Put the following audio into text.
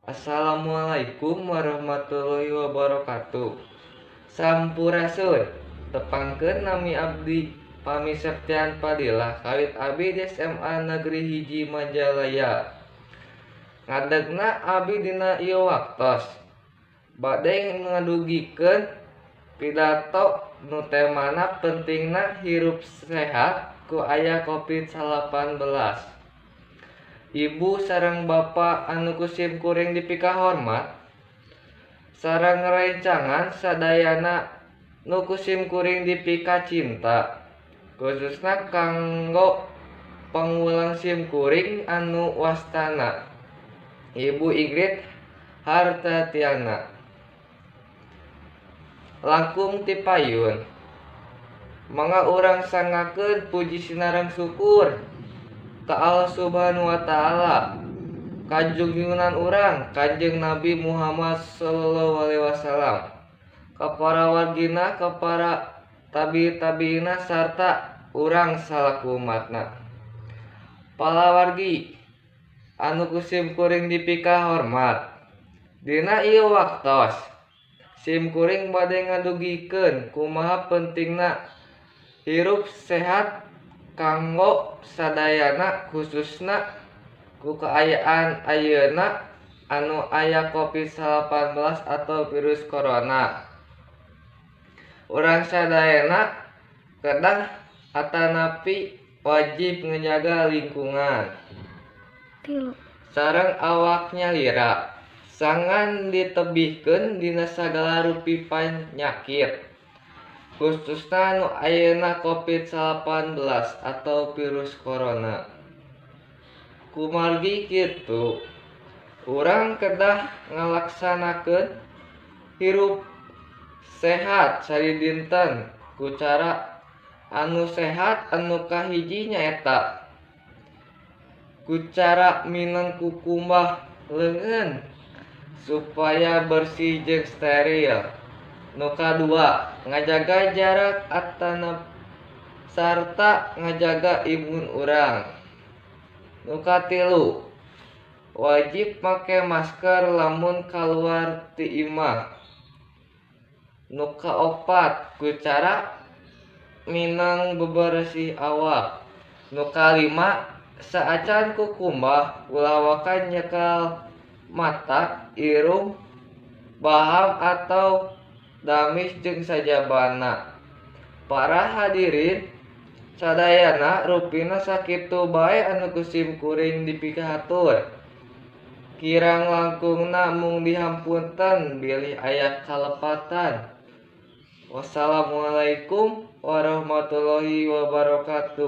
Assalamualaikum warahmatullahi wabarakatuh. Sampurasun. Tepangkeun nami abdi Pami Septian Fadilah kawit abdi di SMA Negeri Hiji Majalaya. Ngadegna abdi dina ieu waktos bade ngadugikeun pidato nu temana pentingna hirup sehat ku aya Covid-19. Ibu sareng bapak anu kusim kuring dipika hormat sareng rencangan sadayana nu kusim kuring dipika cinta, khususna kanggo pangulang sim kuring anu wastana Ibu Ingrid Hartatiana langkung ti payun. Mangga urang sangakeun puji sinareng syukur ka Allah Subhanahu wa taala, kajunjunan urang Kanjeng Nabi Muhammad sallallahu alaihi wasallam, ka para wargina, ka para tabi-tabiina sarta urang salaku umatna. Palawargi anu kusim kuring dipika hormat, dina ieu waktos sim kuring bade ngadugikeun kumaha pentingna hirup sehat kanggo sadayana, khususna ku kaayaan ayeuna anu aya Covid-19 atau virus corona. Urang sadayana kedah atanapi wajib ngejaga lingkungan sareng awaknya lira, sangan ditebihkeun dina sagala rupi panyakit, khususna nu ayeuna Covid-19 atau virus corona. Kumargi kitu, urang kedah ngalaksanakeun hirup sehat saridinten ku cara anu sehat anu kahiji nyaeta ku cara mineng kukumbah leungeun supaya bersih jeung steril. Nu kadua, ngajaga jarak antarana sarta ngajaga imun urang. Nu katilu, wajib make masker lamun kaluar ti imah. Nu kaopat, ku cara minang bebersih awak. Nu kalima, saacan kukumbah ulawakan nyekal mata, irung, baham atau damis jeung sajabana. Para hadirin sadayana, rupina sakitu bae anu kusim kuring dipika hatur. Kirang langkungna mung dihampunten bilih aya kalepatan. Wassalamualaikum warahmatullahi wabarakatuh.